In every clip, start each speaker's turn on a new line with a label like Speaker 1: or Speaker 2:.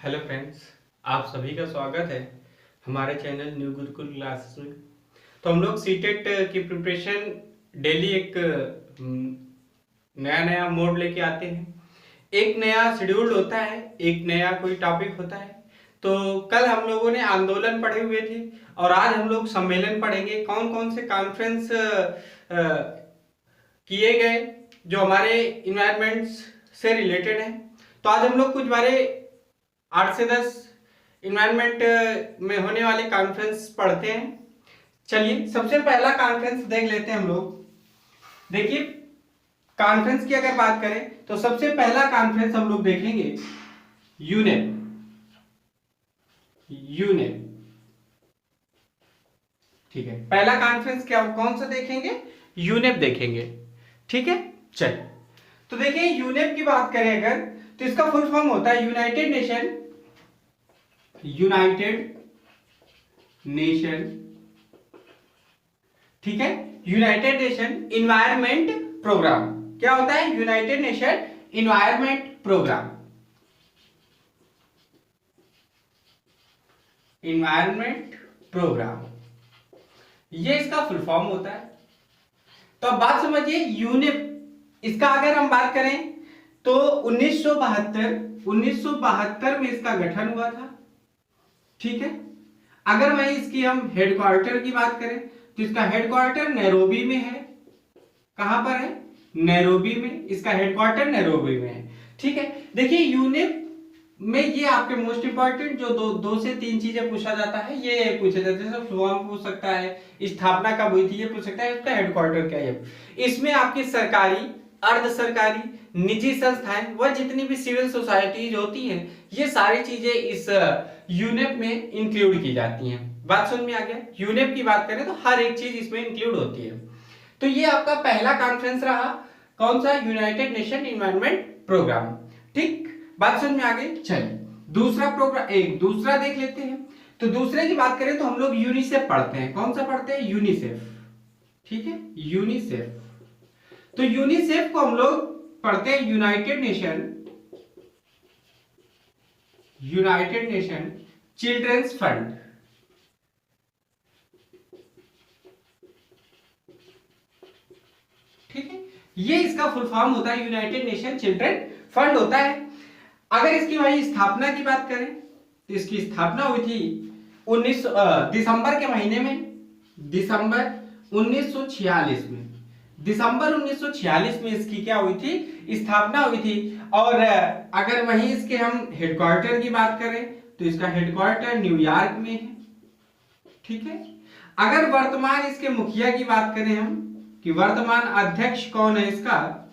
Speaker 1: Hello friends, आप सभी का स्वागत है हमारे चैनल न्यू गुरुकुल क्लासेस में। तो हम लोग सीटेट की प्रिपरेशन डेली एक नया नया मोड लेके आते हैं। एक नया शेड्यूल होता है, एक नया कोई टॉपिक होता है। तो कल हम लोगों ने आंदोलन पढ़े हुए थे और आज हम लोग सम्मेलन पढ़ेंगे। कौन कौन से कॉन्फ्रेंस किए गए जो हमारे इन्वायरमेंट्स से रिलेटेड है। तो आज हम लोग कुछ बारे 8 से 10 इन्वायरमेंट में होने वाले कॉन्फ्रेंस पढ़ते हैं। चलिए सबसे पहला कॉन्फ्रेंस देख लेते हैं हम लोग। देखिए, कॉन्फ्रेंस की अगर बात करें तो सबसे पहला कॉन्फ्रेंस हम लोग देखेंगे यूनेप। यूनेप, ठीक है। पहला कॉन्फ्रेंस क्या कौन सा देखेंगे? यूनेप देखेंगे, ठीक है। चलिए, तो देखिए यूनेप की बात करें अगर तो इसका फुल फॉर्म होता है यूनाइटेड नेशन। यूनाइटेड नेशन, ठीक है। United Nation environment program. क्या होता है? United Nation environment program. Environment program, ये इसका फुल फॉर्म होता है। तो अब बात समझिए, यूनेप इसका अगर हम बात करें तो 1972 में इसका गठन हुआ था, ठीक है। अगर वही इसकी हम हेडक्वार्टर की बात करें तो इसका हेडक्वार्टर नैरोबी में है। कहां पर है? नैरोबी में। इसका हेडक्वार्टर नैरोबी में है, ठीक है। देखिए यूनेप में ये आपके मोस्ट इंपॉर्टेंट जो दो से तीन चीजें पूछा जाता है, ये पूछा जाता है। जैसे फॉर्म पूछ सकता है, स्थापना कब हुई थी ये पूछ सकता है, इसका हेडक्वार्टर क्या है। इसमें आपकी सरकारी, अर्ध सरकारी, निजी संस्थाएं व जितनी भी सिविल सोसाइटीज होती हैं, ये सारी चीजें इस यूनेप में इंक्लूड की जाती हैं। बात समझ में आ गया? यूनेप की बात करें तो हर एक चीज इसमें इंक्लूड होती है। तो ये आपका पहला कॉन्फ्रेंस रहा, कौन सा? यूनाइटेड नेशन इन्वायरमेंट प्रोग्राम, ठीक। बात समझ में आ गई? चलिए दूसरा प्रोग्राम, एक दूसरा देख लेते हैं। तो दूसरे की बात करें तो हम लोग यूनिसेफ पढ़ते हैं। कौन सा पढ़ते हैं? यूनिसेफ, ठीक है। यूनिसेफ, तो यूनिसेफ को हम लोग पढ़ते हैं यूनाइटेड नेशन चिल्ड्रंस फंड, ठीक है। ये इसका फुल फॉर्म होता है यूनाइटेड नेशन चिल्ड्रन फंड होता है। अगर इसकी वही स्थापना की बात करें तो इसकी स्थापना हुई थी दिसंबर के महीने में, दिसंबर 1946 में। दिसंबर 1946 में इसकी क्या हुई थी? स्थापना हुई थी। और अगर वहीं इसके हम हेडक्वार्टर की बात करें तो इसका हेडक्वार्टर न्यूयॉर्क में है, ठीक है। अगर वर्तमान इसके मुखिया की बात करें हम कि वर्तमान अध्यक्ष कौन है इसका,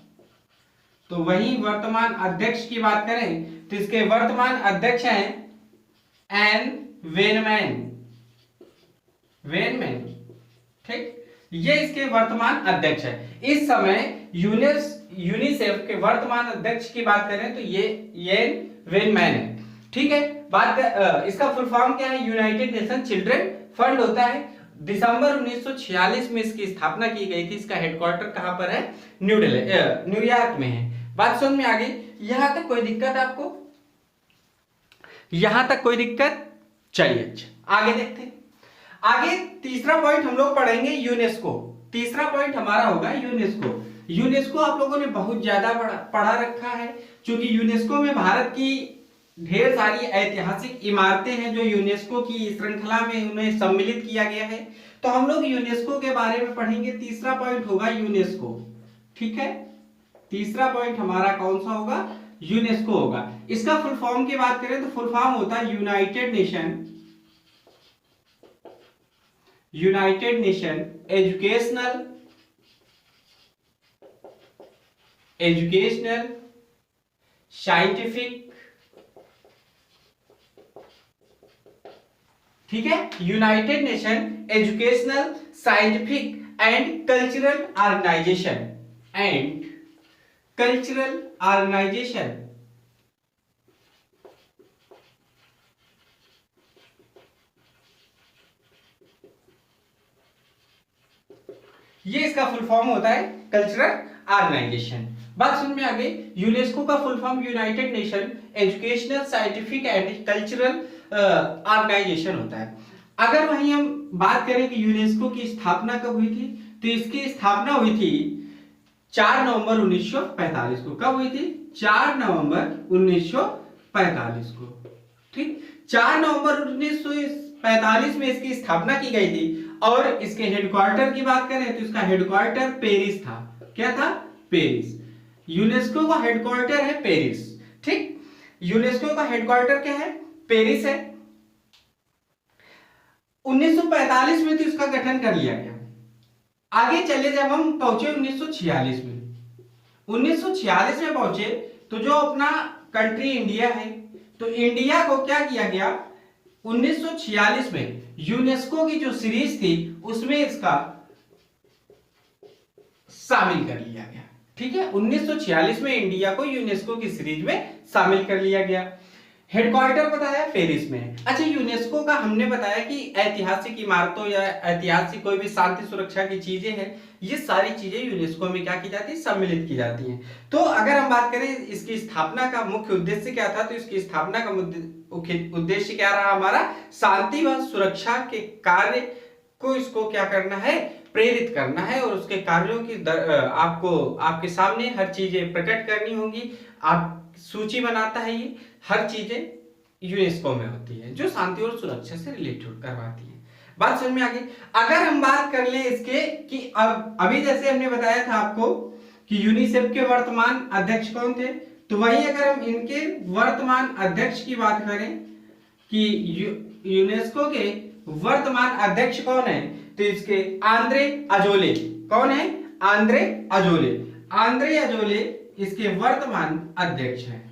Speaker 1: तो वही वर्तमान अध्यक्ष की बात करें तो इसके वर्तमान अध्यक्ष हैं एन वेनमैन। वेनमैन, ठीक। ये इसके वर्तमान अध्यक्ष है। इस समय यूनिसेफ के वर्तमान अध्यक्ष की बात करें तो ये वेनमैन है, ठीक है। इसका फुल फॉर्म क्या है? यूनाइटेड नेशन चिल्ड्रन फंड होता है। दिसंबर 1946 में इसकी स्थापना की गई थी। इसका हेडक्वार्टर कहां पर है? न्यूयॉर्क में है। बात समझ में आ गई? यहां तक कोई दिक्कत आपको? यहां तक कोई दिक्कत? चलिए आगे देखते हैं। आगे तीसरा पॉइंट हम लोग पढ़ेंगे यूनेस्को। तीसरा पॉइंट हमारा होगा यूनेस्को। यूनेस्को आप लोगों ने बहुत ज्यादा पढ़ा रखा है, क्योंकि यूनेस्को में भारत की ढेर सारी ऐतिहासिक इमारतें हैं जो यूनेस्को की श्रृंखला में उन्हें सम्मिलित किया गया है। तो हम लोग यूनेस्को के बारे में पढ़ेंगे। तीसरा पॉइंट होगा यूनेस्को, ठीक है। तीसरा पॉइंट हमारा कौन सा होगा? यूनेस्को होगा। इसका फुल फॉर्म की बात करें तो फुल फॉर्म होता है यूनाइटेड नेशन एजुकेशनल साइंटिफिक, ठीक है। United Nation educational scientific and cultural organization, ये इसका फुल फॉर्म होता है कल्चरल ऑर्गेनाइजेशन। बात समझ में आ गई। यूनेस्को का full form United Nation educational scientific and cultural organization होता है। अगर वहीं हम बात करें कि यूनेस्को की स्थापना कब हुई थी, तो इसकी स्थापना हुई थी 4 नवंबर 1945 को। कब हुई थी? 4 नवंबर 1945 को। ठीक, 4 नवंबर 1945 में इसकी स्थापना की गई थी। और इसके हेडक्वार्टर की बात करें तो इसका हेडक्वार्टर पेरिस था। क्या था? पेरिस। यूनेस्को का हेडक्वार्टर है पेरिस। ठीक, यूनेस्को का हेडक्वार्टर क्या है? पेरिस है। 1945 में तो इसका गठन कर लिया गया। आगे चले जब हम पहुंचे 1946 में, 1946 में पहुंचे तो जो अपना कंट्री इंडिया है, तो इंडिया को क्या किया गया? 1946 में यूनेस्को की जो सीरीज थी उसमें इसका शामिल कर लिया गया। ठीक है, 1946 में इंडिया को यूनेस्को की सीरीज में शामिल कर लिया गया। हेडक्वार्टर बताया पेरिस में। अच्छा, यूनेस्को का हमने बताया कि ऐतिहासिक इमारतों या ऐतिहासिक कोई भी शांति सुरक्षा की चीजें हैं, ये सारी चीजें यूनेस्को में क्या की जाती है? सम्मिलित की जाती हैं। तो अगर हम बात करें इसकी स्थापना का मुख्य उद्देश्य क्या था, तो इसकी स्थापना का उद्देश्य क्या रहा हमारा? शांति व सुरक्षा के कार्य को इसको क्या करना है? प्रेरित करना है। और उसके कार्यों की आपको आपके सामने हर चीजें प्रकट करनी होंगी। आप सूची बनाता है, ये हर चीजें यूनेस्को में होती है जो शांति और सुरक्षा से रिलेटेड करवाती है। बात समझ में आ गई। अगर हम बात कर ले इसके कि अब अभी जैसे हमने बताया था आपको कि यूनिसेफ के वर्तमान अध्यक्ष कौन थे, तो वही अगर हम इनके वर्तमान अध्यक्ष की बात करें कि यूनेस्को के वर्तमान अध्यक्ष कौन है, तो इसके आंद्रे अजोले। कौन है? Andre Azoulay. आंद्रे अजोले इसके वर्तमान अध्यक्ष हैं।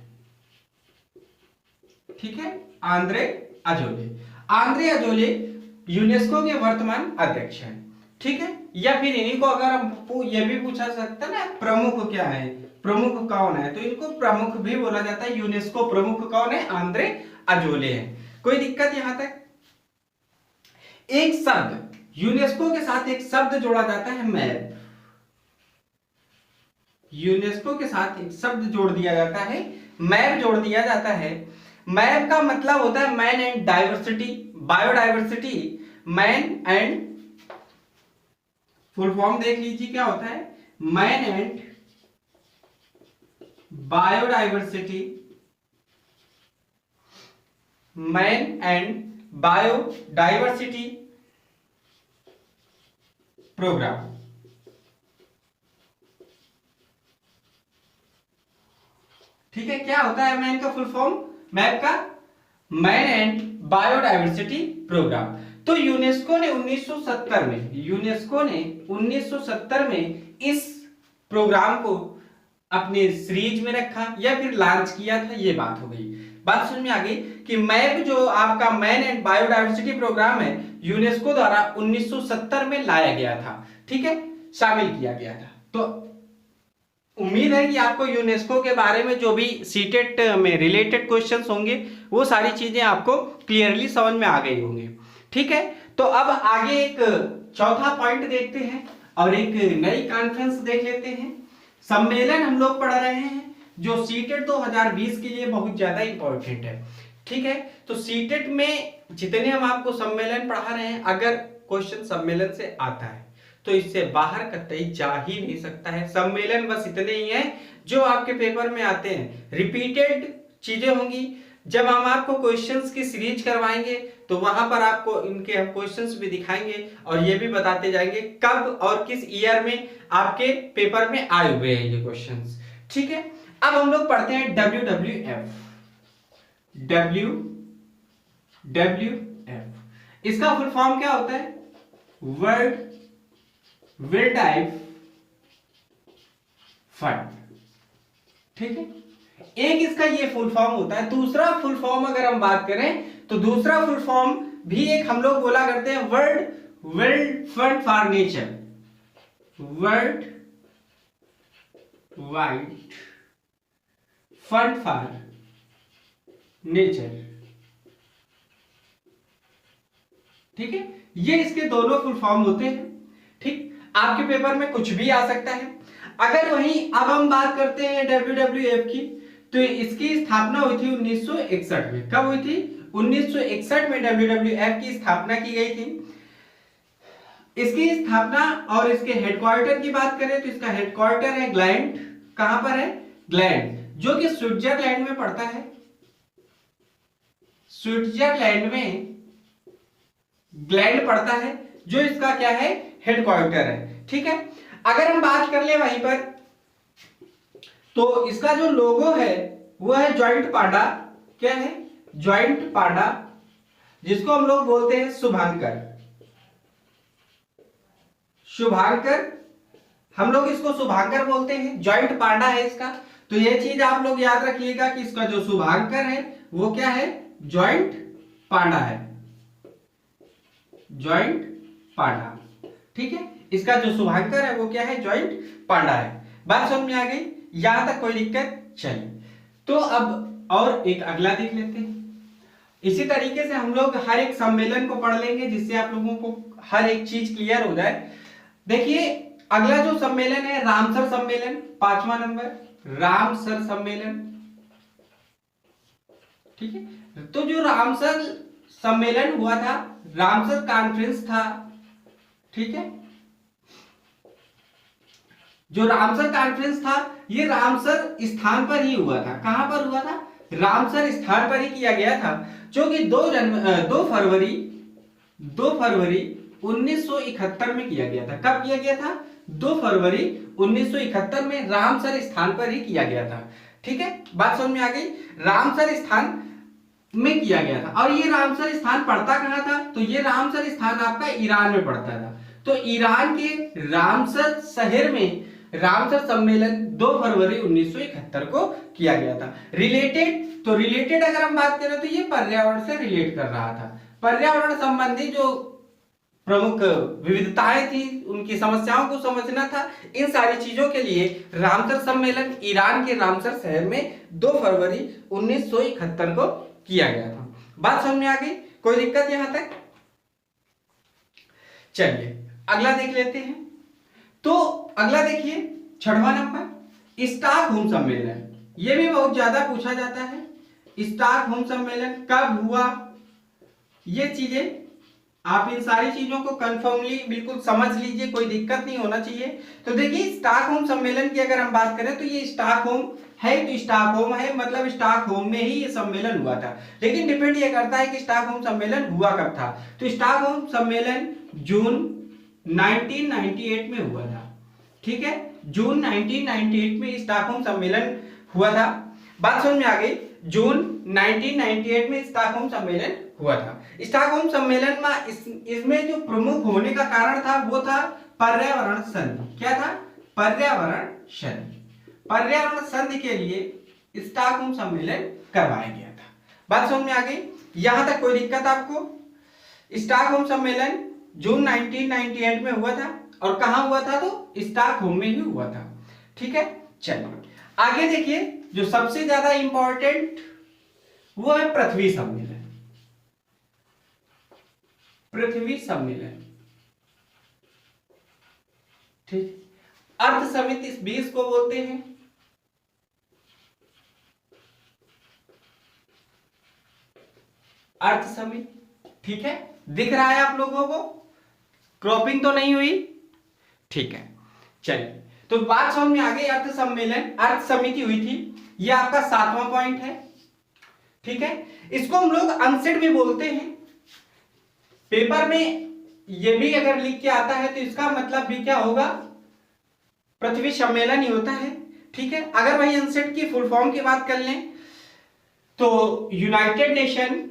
Speaker 1: ठीक है, Andre Azoulay. Andre Azoulay UNESCO के वर्तमान अध्यक्ष हैं। ठीक है, या फिर इन्हीं को अगर हम ये भी पूछा सकता है ना, प्रमुख क्या है, प्रमुख कौन है, तो इनको प्रमुख भी बोला जाता है। यूनेस्को प्रमुख कौन है? आंद्रे अजोले हैं। कोई दिक्कत यहां तक? एक शब्द यूनेस्को के साथ एक शब्द जोड़ा जाता है, मैप। यूनेस्को के साथ एक शब्द जोड़ दिया जाता है, मैप जोड़ दिया जाता है। मैप का मतलब होता है man and diversity, biodiversity. Man and, full form देख लीजिए क्या होता है? Man and biodiversity, man and biodiversity program. ठीक है, क्या होता है मैन का फुल फॉर्म? मैप का मैन एंड बायोडाइवर्सिटी प्रोग्राम। तो यूनेस्को ने 1970 में, यूनेस्को ने 1970 में इस प्रोग्राम को अपने सीरीज में रखा या फिर लॉन्च किया था, ये बात हो गई। बात समझ में आ गई कि मैप जो आपका मैन एंड बायोडाइवर्सिटी प्रोग्राम है, यूनेस्को द्वारा 1970 में लाया गया था। ठीक है, शामिल किया गया था। तो उम्मीद है कि आपको यूनेस्को के बारे में जो भी सीटेट में रिलेटेड क्वेश्चंस होंगे वो सारी चीजें आपको क्लियरली समझ में आ गई होंगी। ठीक है, तो अब आगे एक चौथा पॉइंट देखते हैं और एक नई कॉन्फ्रेंस देख लेते हैं। सम्मेलन हम लोग पढ़ रहे हैं जो सीटेट 2020 के लिए बहुत ज्यादा इंपॉर्टेंट है। ठीक है, तो सीटेट में जितने हम आपको सम्मेलन पढ़ा रहे हैं, अगर क्वेश्चन सम्मेलन से आता है तो इससे बाहर कतई जा ही नहीं सकता है। सम्मेलन बस इतने ही हैं जो आपके पेपर में आते हैं, रिपीटेड चीजें होंगी। जब हम आपको क्वेश्चंस की सीरीज करवाएंगे तो वहां पर आपको इनके हम क्वेश्चंस भी दिखाएंगे और ये भी बताते जाएंगे कब और किस ईयर में आपके पेपर में आए हुए हैं ये क्वेश्चंस। ठीक है, अब हम लोग पढ़ते हैं WWF। WWF इसका फुल फॉर्म क्या होता है? World wild fund. ठीक है, एक इसका ये फुल फॉर्म होता है। दूसरा फुल फॉर्म अगर हम बात करें तो दूसरा फुल फॉर्म भी एक हम लोग बोला करते हैं, world wild fund for nature. World wide fund for nature. ठीक है, ये इसके दोनों फुल फॉर्म होते हैं। ठीक, आपके पेपर में कुछ भी आ सकता है। अगर वहीं अब हम बात करते हैं WWF की, तो इसकी स्थापना हुई थी 1961 में। कब हुई थी? 1961 में WWF की स्थापना की गई थी। इसकी स्थापना और इसके हेडक्वार्टर की बात करें तो इसका हेडक्वार्टर है ग्लैंड। कहां पर है? ग्लैंड, जो कि स्विट्जरलैंड में पड़ता है। स्विट्जरलैंड में ग्लैंड पड़ता है, जो इसका क्या है? हेडक्वार्टर है। ठीक है, अगर हम बात कर ले वहीं पर, तो इसका जो लोगो है वो है जॉइंट पांडा। क्या है? जॉइंट पांडा, जिसको हम लोग बोलते हैं शुभांकर। शुभांकर, हम लोग इसको शुभांकर बोलते हैं, जॉइंट पांडा है इसका। तो ये चीज आप लोग याद रखिएगा कि इसका जो शुभांकर है वो क्या है? जॉइंट पांडा है, जॉइंट पांडा। ठीक है, इसका जो शुभांकर है वो क्या है? जॉइंट पांडा है। बात समझ में आ गई? यहां तक कोई दिक्कत? चलिए, तो अब और एक अगला देख लेते हैं। इसी तरीके से हम लोग हर एक सम्मेलन को पढ़ लेंगे, जिससे आप लोगों को हर एक चीज क्लियर हो जाए। देखिए, अगला जो सम्मेलन है रामसर सम्मेलन, 5वां नंबर, रामसर सम्मेलन। ठीक है, तो जो रामसर सम्मेलन हुआ था, रामसर कॉन्फ्रेंस था। ठीक है, जो रामसर कॉन्फ्रेंस था ये रामसर स्थान पर ही हुआ था। कहां पर हुआ था? रामसर स्थान पर ही किया गया था, जो कि 2 फरवरी 1971 में किया गया था। कब किया गया था? 2 फरवरी 1971 में रामसर स्थान पर ही किया गया था। ठीक है, बात समझ में आ गई? रामसर स्थान में किया गया था। और ये रामसर स्थान पड़ता कहां था? तो ये रामसर स्थान आपका ईरान में पड़ता था। तो ईरान के रामसर शहर में रामसर सम्मेलन 2 फरवरी 1971 को किया गया था। रिलेटेड अगर हम बात करें तो ये पर्यावरण से रिलेट कर रहा था। पर्यावरण संबंधी जो प्रमुख विविधताएं थी, उनकी समस्याओं को समझना था। इन सारी चीजों के लिए रामसर सम्मेलन ईरान के रामसर शहर में 2 फरवरी 1971 को किया गया था। बात समझ में आ गई? कोई दिक्कत यहां तक? चलिए अगला देख लेते हैं। तो अगला देखिए 6वां नंबर, स्टॉकहोम सम्मेलन। यह भी बहुत ज्यादा पूछा जाता है। स्टॉकहोम सम्मेलन कब हुआ? ये चीजें आप इन सारी चीजों को कंफर्मली बिल्कुल समझ लीजिए, कोई दिक्कत नहीं होना चाहिए। तो देखिए, स्टॉकहोम सम्मेलन की अगर हम बात करें तो ये स्टॉकहोम है, तो स्टॉकहोम है मतलब स्टॉकहोम में ही ये सम्मेलन हुआ था। लेकिन डिपेंड ये करता है कि स्टॉकहोम सम्मेलन हुआ कब था। तो स्टॉकहोम सम्मेलन जून 1998 में हुआ था। ठीक है, जून 1998 में स्टॉकहोम सम्मेलन हुआ था। बात समझ में आ गई? जून 1998 में स्टॉकहोम सम्मेलन हुआ था। स्टॉकहोम सम्मेलन में इसमें जो प्रमुख होने का कारण था वो था पर्यावरण संधि। क्या था? पर्यावरण संधि। पर्यावरण संधि के लिए स्टॉकहोम सम्मेलन करवाया गया था। बात समझ में आ गई? यहां तक कोई दिक्कत आपको? स्टॉकहोम सम्मेलन जून 1998 में हुआ था, और कहां हुआ था? तो स्टॉकहोम में ही हुआ था। ठीक है, चलिए आगे देखिए, जो सबसे ज्यादा इंपॉर्टेंट वो है पृथ्वी सम्मेलन। पृथ्वी सम्मेलन, ठीक, अर्थ समिति इस 20 को बोलते हैं। अर्थ समिति, ठीक है, दिख रहा है आप लोगों को? क्रॉपिंग तो नहीं हुई? ठीक है, चलिए तो बात समझ में आ गई। अर्थ सम्मेलन, अर्थ समिति हुई थी, ये आपका 7वां पॉइंट है। ठीक है, इसको हम लोग अनसेट भी बोलते हैं। पेपर में ये भी अगर लिख के आता है तो इसका मतलब भी क्या होगा? पृथ्वी सम्मेलन ही होता है। ठीक है, अगर वही अनसेट की फुल फॉर्म की बात कर लें तो United nation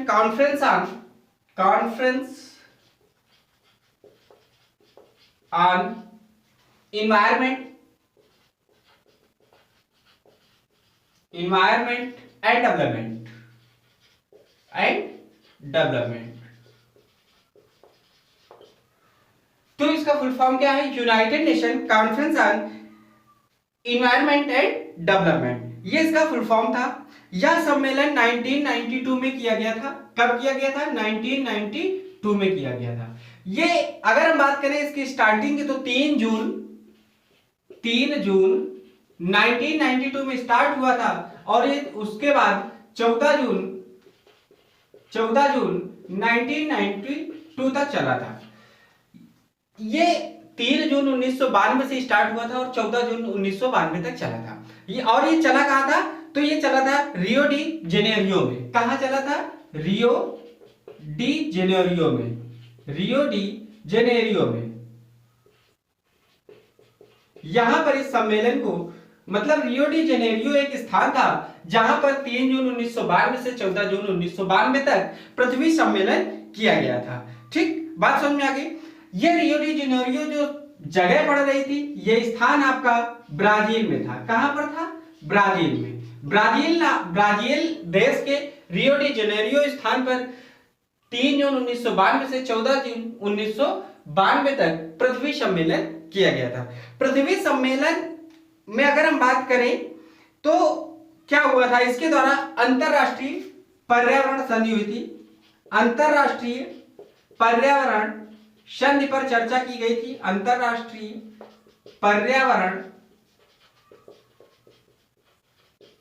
Speaker 1: conference on environment and development। तो इसका फुल फॉर्म क्या है? United nation conference on environment and development. ये इसका फुल फॉर्म था। यह सम्मेलन 1992 में किया गया था। कब किया गया था? 1992 में किया गया था। ये अगर हम बात करें इसकी स्टार्टिंग की तो 3 जून 1992 में स्टार्ट हुआ था और ये उसके बाद 14 जून 1992 तक चला था। ये 3 जून 1992 से स्टार्ट हुआ था और 14 जून 1992 तक चला था। ये चला कहां था? तो ये चला था रियो डी जेनेरियो में। कहां चला था? रियो डी जेनेरियो में। यहां पर इस सम्मेलन को मतलब रियो डी जेनेरियो एक स्थान था जहां पर 3 जून 1992 से 14 जून 1992 तक पृथ्वी सम्मेलन किया गया था। ठीक, बात समझ में आ गई। ये रियो डी जेनेरियो जो जगह पड़ रही थी, ये स्थान आपका ब्राजील में था। कहां पर था? ब्राजील में। ब्राजील देश के रियो डी जेनेरियो स्थान पर 3 जून 1992 से 14 जून 1992 तक पृथ्वी सम्मेलन किया गया था। पृथ्वी सम्मेलन में अगर हम बात करें तो क्या हुआ था? इसके द्वारा अंतरराष्ट्रीय पर्यावरण संधि हुई थी। अंतरराष्ट्रीय पर्यावरण संधि पर चर्चा की गई थी। अंतरराष्ट्रीय पर्यावरण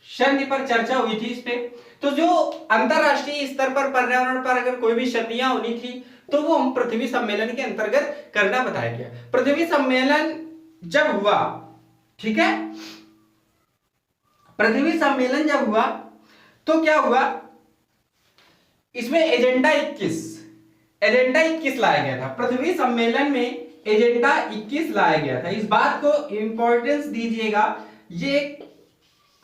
Speaker 1: संधि पर चर्चा हुई थी इस पे। तो जो अंतरराष्ट्रीय स्तर पर पर्यावरण पर अगर कोई भी संधियां होनी थी तो वो हम पृथ्वी सम्मेलन के अंतर्गत करना बताया गया। पृथ्वी सम्मेलन जब हुआ, ठीक है, पृथ्वी सम्मेलन जब हुआ तो क्या हुआ? इसमें एजेंडा 21 लाया गया था। पृथ्वी सम्मेलन में एजेंडा 21 लाया गया था। इस बात को इंपॉर्टेंस दीजिएगा। ये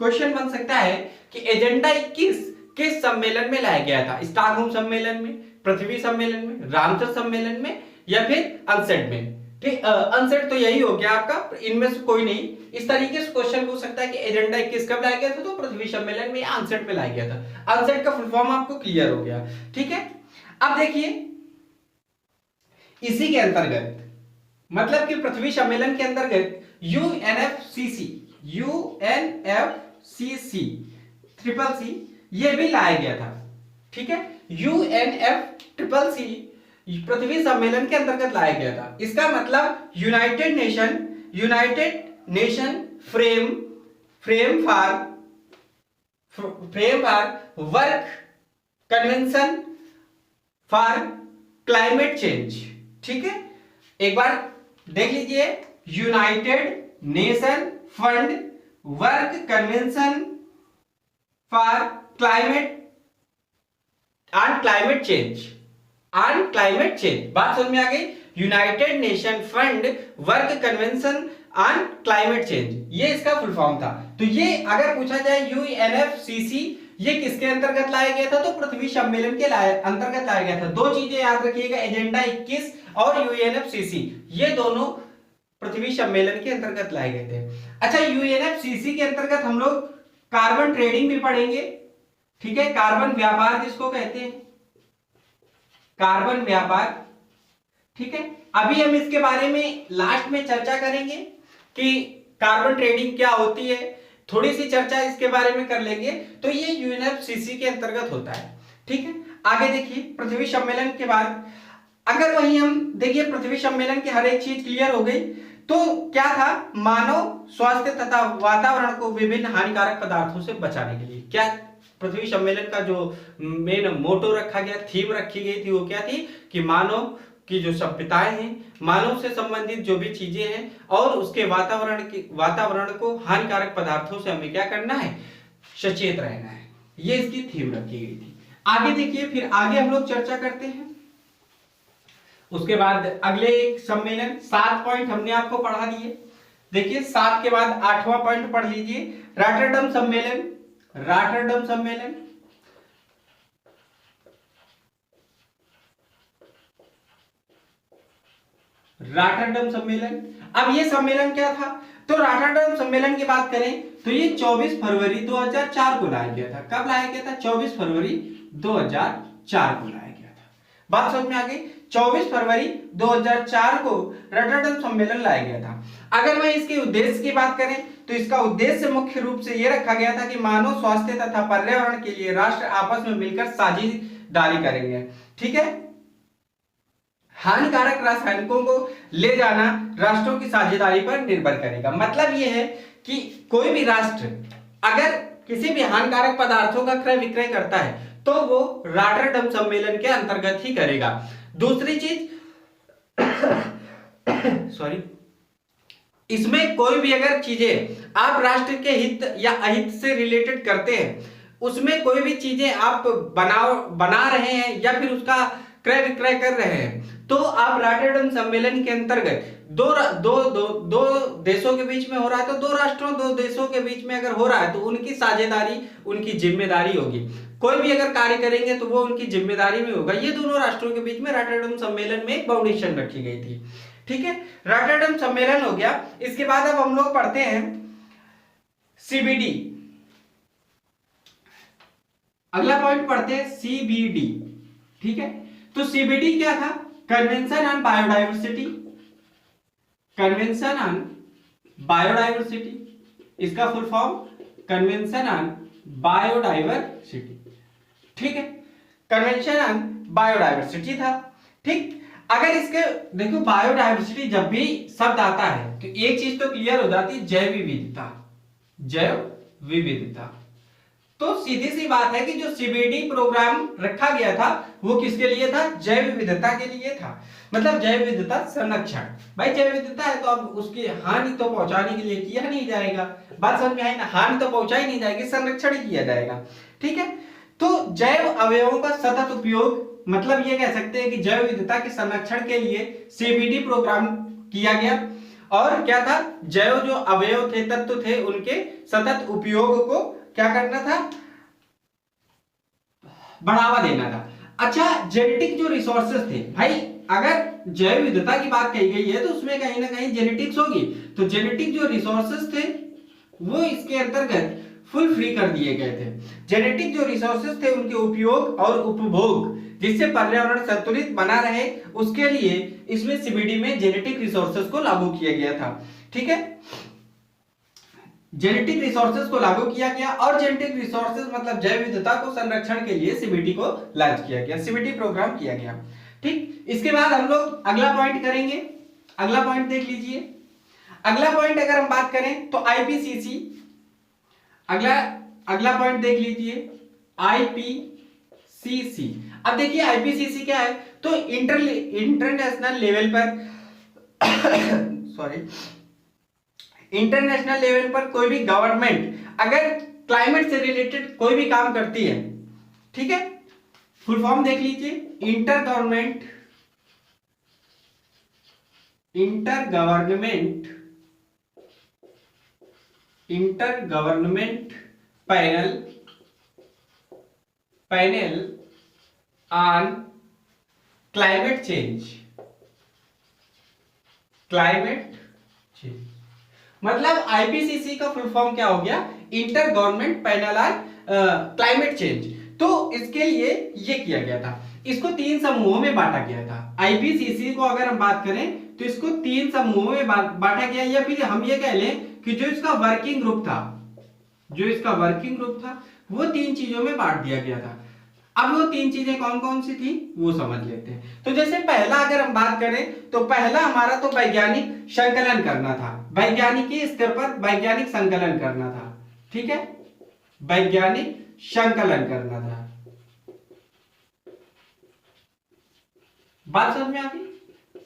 Speaker 1: क्वेश्चन बन सकता है कि एजेंडा 21 किस सम्मेलन में लाया गया था? स्टॉकहोम सम्मेलन में, पृथ्वी सम्मेलन में, रामसर सम्मेलन में या फिर अनसेट में? ठीक, अनसेट तो यही हो गया आपका, इनमें से कोई नहीं। इस तरीके से क्वेश्चन पूछ सकता है कि एजेंडा 21 कब लाया गया था? तो पृथ्वी सम्मेलन में या अनसेट में लाया गया था। अनसेट का फुल फॉर्म आपको क्लियर हो गया। ठीक है, अब देखिए इसी के अंतर्गत मतलब कि पृथ्वी सम्मेलन के अंतर्गत यूएनएफसीसी ये भी लाया गया था। ठीक है, यूएनएफसीसी पृथ्वी सम्मेलन के अंतर्गत लाया गया था। इसका मतलब United nation frame for work convention for climate change. ठीक है, एक बार देख लीजिए, United nation fund work convention for climate change. बात समझ में आ गई? United nation fund work convention on climate change, ये इसका फुल फॉर्म था। तो ये अगर पूछा जाए यूएनएफसीसी ये किसके अंतर्गत लाया गया था? तो पृथ्वी सम्मेलन के अंतर्गत लाया गया था। दो चीजें याद रखिएगा, एजेंडा 21 और यूएनएफसीसी, ये दोनों पृथ्वी सम्मेलन के अंतर्गत लाए गए थे। अच्छा, यूएनएफसीसी के अंतर्गत हम लोग कार्बन ट्रेडिंग भी पढ़ेंगे। ठीक है, कार्बन व्यापार जिसको कहते हैं, कार्बन व्यापार। ठीक है, अभी हम इसके बारे में लास्ट में चर्चा करेंगे कि कार्बन ट्रेडिंग क्या होती है, थोड़ी सी चर्चा इसके बारे में कर लेंगे। तो ये यूएनएफसीसी के अंतर्गत होता है। ठीक है, आगे देखिए पृथ्वी सम्मेलन के बाद अगर वही हम देखिए पृथ्वी सम्मेलन की हर एक चीज क्लियर हो गई तो क्या था? मानव स्वास्थ्य तथा वातावरण को विभिन्न हानिकारक पदार्थों से बचाने के लिए क्या पृथ्वी सम्मेलन का जो मेन मोटो रखा गया, थीम रखी गई थी, वो क्या थी कि मानव की जो सभ्यताएं हैं, मानव से संबंधित जो भी चीजें हैं और उसके वातावरण को हानिकारक पदार्थों से हमें क्या करना है? सचेत रहना है। ये इसकी थीम रखी गई थी। आगे देखिए, फिर आगे हम लोग चर्चा करते हैं। उसके बाद अगले सम्मेलन 7 पॉइंट हमने आपको पढ़ा दिए। देखिए 7 के बाद 8वां पॉइंट पढ़ लीजिए, रॉटरडम सम्मेलन। अब ये सम्मेलन क्या था? तो रॉटरडम सम्मेलन की बात करें तो ये 24 फरवरी 2004 को लाया गया था। कब लाया गया था? 24 फरवरी 2004 को लाया गया था। बात समझ में आ गई? 24 फरवरी 2004 को रॉटरडम सम्मेलन लाया गया था। अगर मैं इसके उद्देश्य की बात करें तो इसका उद्देश्य मुख्य रूप से यह रखा गया था कि मानव स्वास्थ्य तथा पर्यावरण के लिए राष्ट्र आपस में मिलकर साझेदारी करेंगे। ठीक है, हानिकारक रासायनिकों को ले जाना राष्ट्रों की साझेदारी पर निर्भर करेगा। मतलब यह है कि कोई भी राष्ट्र अगर किसी भी हानिकारक पदार्थों का क्रय विक्रय करता है तो वो रॉटरडम सम्मेलन के अंतर्गत ही करेगा। दूसरी चीज सॉरी, इसमें कोई भी अगर चीजें आप राष्ट्र के हित या अहित से रिलेटेड करते हैं, उसमें कोई भी चीजें आप बना रहे हैं या फिर उसका क्रय विक्रय कर रहे हैं, तो आप रॉटरडम सम्मेलन के अंतर्गत दो देशों के बीच में हो रहा है तो दो राष्ट्रों दो देशों के बीच में अगर हो रहा है तो उनकी साझेदारी उनकी जिम्मेदारी होगी। कोई भी अगर कार्य करेंगे तो वो उनकी जिम्मेदारी में होगा। ये दोनों राष्ट्रों के बीच में रॉटरडम सम्मेलन में एक बाउंडेशन रखी गई थी। ठीक है, रॉटरडम सम्मेलन हो गया। इसके बाद अब हम लोग पढ़ते हैं सीबीडी। अगला पॉइंट पढ़ते हैं सीबीडी। ठीक है, तो सीबीडी क्या था? Convention on biodiversity. Convention on biodiversity, इसका full form convention on biodiversity. ठीक है, कन्वेंशन ऑन बायोडाइवर्सिटी था। ठीक, अगर इसके देखो बायोडाइवर्सिटी जब भी शब्द आता है तो एक चीज तो क्लियर हो जाती है, जैव विविधता। जैव विविधता तो सीधी सी बात है कि जो सीबीडी प्रोग्राम रखा गया था वो किसके लिए था? जैव विविधता के लिए था। मतलब जैव विविधता संरक्षण। भाई जैव विविधता है तो अब उसकी हानि तो पहुंचाने के लिए किया नहीं जाएगा। बात समझ में आई ना? हानि तो पहुंचाई नहीं जाएगी, संरक्षण ही किया जाएगा। ठीक है, तो जैव अवयवों का सतत उपयोग, मतलब ये कह सकते हैं कि जैव विविधता के संरक्षण के लिए सीबीडी प्रोग्राम किया गया। और क्या था? जैव जो अवयव थे, तत्व थे, उनके सतत उपयोग को क्या करना था? बढ़ावा देना था। अच्छा, जेनेटिक जो रिसोर्सेस थे, भाई अगर जैव विविधता की बात कही गई है तो उसमें कहीं ना कहीं जेनेटिक्स होगी, तो जेनेटिक जो रिसोर्सेस थे वो इसके अंतर्गत फुल फ्री कर दिए गए थे। जेनेटिक जो रिसोर्सेस थे उनके उपयोग और उपभोग जिससे पर्यावरण संतुलित बना रहे, उसके लिए इसमें सीबीडी में जेनेटिक रिसोर्सेस को लागू किया गया था। ठीक है, जेनेटिक रिसोर्सेज को लागू किया गया और जेनेटिक रिसोर्सेज मतलब जैव विविधता को संरक्षण के लिए सीबीडी को लॉन्च किया गया, सीबीडी प्रोग्राम किया गया। ठीक, इसके बाद हम लोग अगला पॉइंट करेंगे। अगला पॉइंट देख लीजिए। अगला पॉइंट अगर हम बात करें तो आईपीसीसी। अगला पॉइंट देख लीजिए, आईपीसीसी। अब देखिए आईपीसीसी क्या है? तो इंटरनेशनल लेवल पर सॉरी, इंटरनेशनल लेवल पर कोई भी गवर्नमेंट अगर क्लाइमेट से रिलेटेड कोई भी काम करती है, ठीक है, फुल फॉर्म देख लीजिए, इंटरगवर्नमेंट पैनल ऑन क्लाइमेट चेंज। मतलब आईपीसीसी का फुल फॉर्म क्या हो गया? Inter government panel on climate change. तो इसके लिए ये किया गया था। इसको 3 समूहों में बांटा गया था। आईपीसीसी को अगर हम बात करें तो इसको 3 समूहों में बांटा गया, या फिर हम ये कह लें कि जो इसका वर्किंग ग्रुप था वो 3 चीजों में बांट दिया गया था। अब वो 3 चीजें कौन कौन सी थी वो समझ लेते हैं। तो जैसे पहला अगर हम बात करें तो पहला हमारा तो वैज्ञानिक संकलन करना था, वैज्ञानिक स्तर पर वैज्ञानिक संकलन करना था। ठीक है, वैज्ञानिक संकलन करना था। बात समझ में आ गई?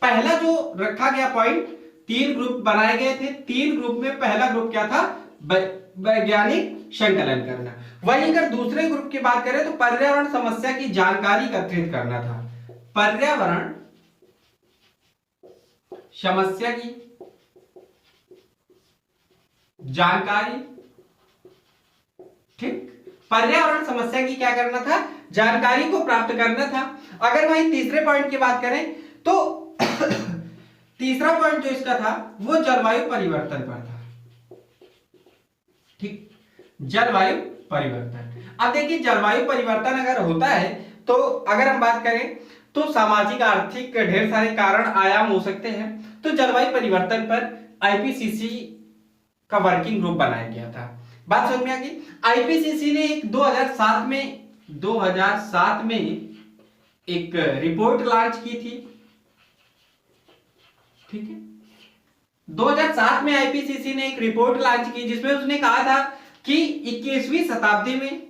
Speaker 1: पहला जो रखा गया पॉइंट, 3 ग्रुप बनाए गए थे। 3 ग्रुप में पहला ग्रुप क्या था? वैज्ञानिक संकलन करना। वहीं अगर दूसरे ग्रुप की बात करें तो पर्यावरण समस्या की जानकारी एकत्रित करना था। पर्यावरण समस्या की जानकारी, ठीक, पर्यावरण समस्या की क्या करना था? जानकारी को प्राप्त करना था। अगर वहीं तीसरे पॉइंट की बात करें तो तीसरा पॉइंट जो इसका था वो जलवायु परिवर्तन पर था। ठीक, जलवायु परिवर्तन। अब देखिए जलवायु परिवर्तन अगर होता है तो अगर हम बात करें तो सामाजिक आर्थिक ढेर सारे कारण आयाम हो सकते हैं। तो जलवायु परिवर्तन पर आईपीसीसी का वर्किंग ग्रुप बनाया गया था। बात समझ में आ गई। आईपीसीसी ने एक 2007 में एक रिपोर्ट लॉन्च की थी, ठीक है। 2007 में आईपीसीसी ने एक रिपोर्ट लॉन्च की जिसमें उसने कहा था कि 21वीं शताब्दी में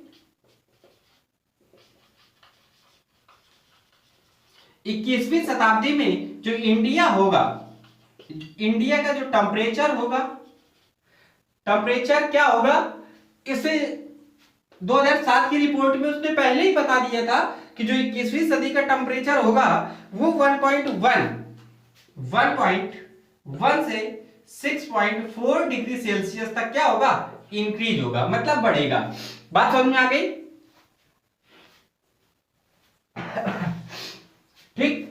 Speaker 1: 21वीं शताब्दी में जो इंडिया होगा, इंडिया का जो टेम्परेचर होगा, टेम्परेचर क्या होगा, इसे 2007 की रिपोर्ट में उसने पहले ही बता दिया था कि जो 21वीं सदी का टेम्परेचर होगा वो 1.1 से 6.4 डिग्री सेल्सियस तक क्या होगा, इंक्रीज होगा, मतलब बढ़ेगा। बात समझ में आ गई, ठीक।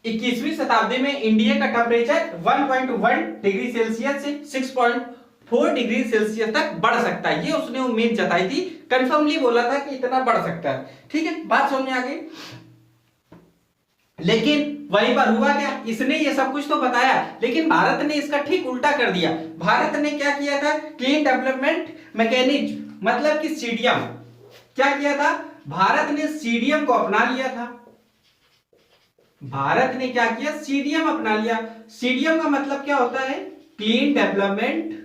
Speaker 1: 21वीं शताब्दी में इंडिया का टेम्परेचर 1.1 डिग्री सेल्सियस से 6.4 डिग्री सेल्सियस तक बढ़ सकता है, ये उसने उम्मीद जताई थी, कंफर्मली बोला था कि इतना बढ़ सकता है, ठीक है। बात समझ में आ गई। लेकिन वहीं पर हुआ क्या, इसने ये सब कुछ तो बताया लेकिन भारत ने इसका ठीक उल्टा कर दिया। भारत ने क्या किया था, क्लीन डेवलपमेंट मैकेनिज्म, मतलब कि सीडीएम, क्या किया था, भारत ने सीडीएम को अपना लिया था। भारत ने क्या किया, सीडीएम अपना लिया। सीडीएम का मतलब क्या होता है, clean development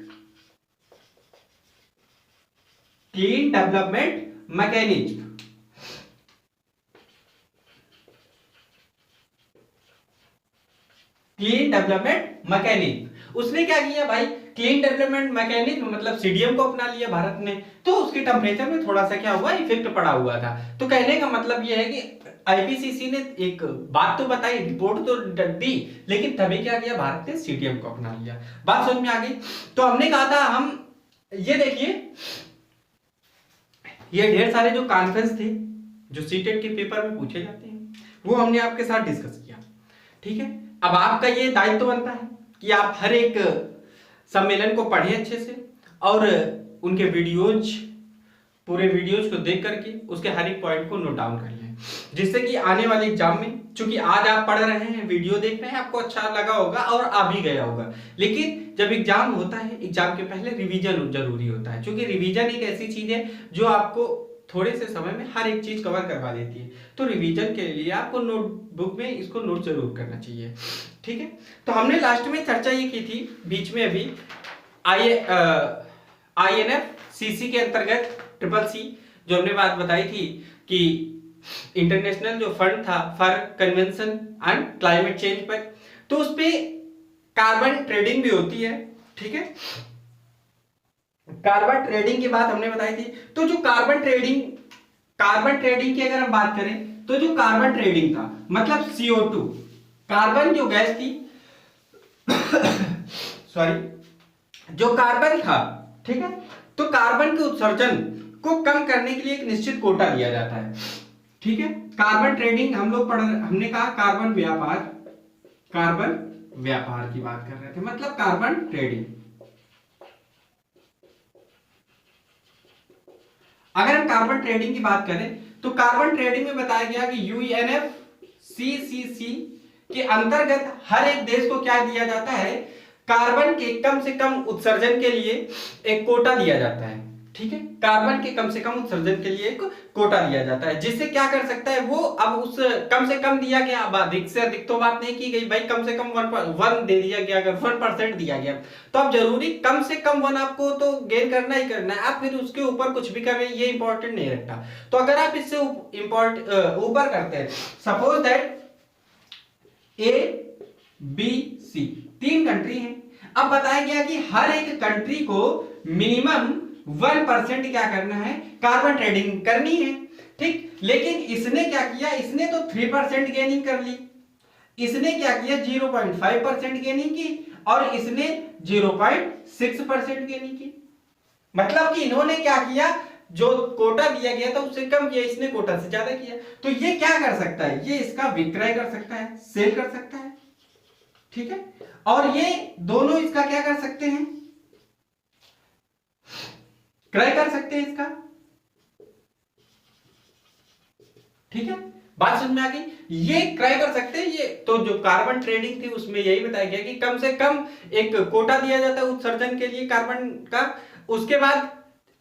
Speaker 1: mechanism. Clean development mechanism उसने क्या किया भाई, क्लीन डेवलपमेंट मैकेनिज्म मतलब सीडीएम को अपना लिया भारत ने, तो उसके टेम्परेचर में थोड़ा सा क्या हुआ, इफेक्ट पड़ा हुआ था। तो कहने का मतलब यह है कि आईपीसीसी ने एक बात तो बताई, रिपोर्ट तो दी, लेकिन तभी क्या किया, भारत ने सीडीएम को अपना लिया। बात समझ में आ गई। तो हमने कहा था, हम ये देखिए, ये ढेर सारे जो कॉन्फ्रेंस थे जो सीटेट के पेपर में पूछे जाते हैं वो हमने आपके साथ डिस्कस किया, ठीक है। अब आपका ये दायित्व बनता है कि आप हर एक सम्मेलन को पढ़ें अच्छे से और उनके वीडियोज, पूरे वीडियोज को देख करके उसके हर एक पॉइंट को नोट डाउन कर लें, जिससे कि आने वाले एग्जाम में, चूंकि आज आप पढ़ रहे हैं, वीडियो देख रहे हैं, आपको अच्छा लगा होगा और आ भी गया होगा, लेकिन जब एग्जाम होता है, एग्जाम के पहले रिवीजन जरूरी होता है, क्योंकि रिवीजन एक ऐसी चीज है जो आपको थोड़े से समय में हर एक चीज कवर करवा देती है। तो रिवीजन के लिए आपको नोटबुक में इसको नोट जरूर करना चाहिए, ठीक है। तो हमने लास्ट में चर्चा ये की थी, बीच में अभी INFCC के अंतर्गत CCC जो हमने बात बताई थी कि इंटरनेशनल जो फंड था for convention and climate change पर, तो उस पे कार्बन ट्रेडिंग भी होती है, ठीक है। कार्बन ट्रेडिंग की बात हमने बताई थी। तो जो कार्बन ट्रेडिंग की अगर हम बात करें, तो जो कार्बन ट्रेडिंग था मतलब CO2, कार्बन जो गैस थी सॉरी, जो कार्बन था, ठीक है, तो कार्बन के उत्सर्जन को कम करने के लिए एक निश्चित कोटा दिया जाता है, ठीक है। कार्बन ट्रेडिंग हम लोग हमने कहा कार्बन व्यापार की बात कर रहे थे, मतलब कार्बन ट्रेडिंग। अगर हम कार्बन ट्रेडिंग की बात करें तो कार्बन ट्रेडिंग में बताया गया कि UNFCCC के अंतर्गत हर एक देश को क्या दिया जाता है, कार्बन के कम से कम उत्सर्जन के लिए एक कोटा दिया जाता है, ठीक है। कार्बन के कम से कम उत्सर्जन के लिए एक कोटा दिया जाता है, जिससे क्या कर सकता है वो, अब उस कम से कम दिया गया, अब अधिक से अधिक तो बात नहीं की गई भाई, कम से कम 1 दे दिया गया, अगर 1% दिया गया तो अब जरूरी कम से कम 1 आपको तो गेन करना ही करना है, आप फिर उसके ऊपर कुछ भी कर रहे हैं ये इंपॉर्टेंट नहीं रखता। तो अगर आप इससे ऊपर करते हैं, सपोज दैट ABC 3 कंट्री हैं, अब बताया गया कि हर एक कंट्री को मिनिमम 1% क्या करना है, कार्बन ट्रेडिंग करनी है, ठीक। लेकिन इसने क्या किया, इसने तो 3% गेनिंग कर ली, इसने क्या किया 0.5% गेनिंग की और इसने 0.6% गेनिंग की। मतलब कि इन्होंने क्या किया, जो कोटा दिया गया था उससे कम किया, इसने कोटा से ज्यादा किया। तो ये क्या कर सकता है, ये इसका विक्रय कर सकता है, सेल कर सकता है, ठीक है। और ये दोनों इसका क्या कर सकते हैं, क्रय कर सकते हैं इसका, ठीक है। बात समझ में आ गई। ये क्रय कर सकते हैं। ये तो जो कार्बन ट्रेडिंग थी उसमें यही बताया गया कि कम से कम एक कोटा दिया जाता है उत्सर्जन के लिए कार्बन का। उसके बाद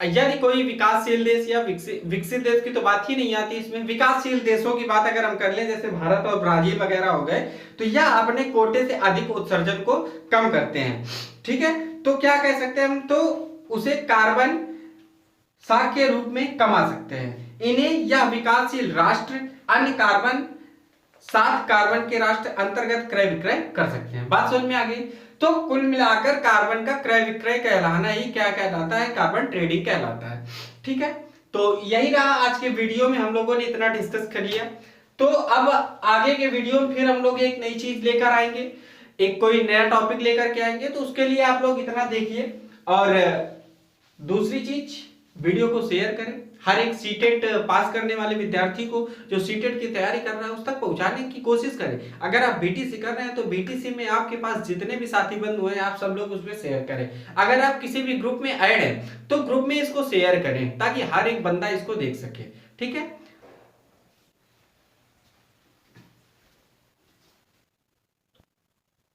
Speaker 1: यदि कोई विकासशील देश या विकसित देश की तो बात ही नहीं आती इसमें, विकासशील देशों की बात अगर हम कर लें जैसे भारत और ब्राजील वगैरह हो गए, तो यह अपने कोटे से अधिक उत्सर्जन को कम करते हैं। ठीक है, तो क्या कह सकते हैं हम, तो उसे कार्बन साख के रूप में कमा सकते हैं। इन्हें यह विकासशील राष्ट्र अन्य कार्बन 7 कार्बन के राष्ट्र अंतर्गत क्रय विक्रय कर सकते हैं। बात समझ में आ गई। तो कुल मिलाकर कार्बन का क्रय विक्रय कहलाना ही क्या कहलाता है, कार्बन ट्रेडिंग कहलाता है। ठीक है, तो यही रहा आज के वीडियो में, हम लोगों ने इतना डिस्कस कर लिया। तो अब आगे के वीडियो में फिर हम लोग एक नई चीज लेकर आएंगे, एक कोई नया टॉपिक लेकर के आएंगे, तो उसके लिए आप लोग इतना देखिए। और दूसरी चीज, वीडियो को शेयर करें, हर एक सीटेट पास करने वाले विद्यार्थी को जो सीटेट की तैयारी कर रहा है उस तक पहुंचाने की कोशिश करें। अगर आप बीटीसी कर रहे हैं तो बीटीसी में आपके पास जितने भी साथी बंधु हैं आप सब लोग उसमें शेयर करें। अगर आप किसी भी ग्रुप में ऐड हैं तो ग्रुप में इसको शेयर करें ताकि हर एक बंदा इसको देख सके। ठीक है।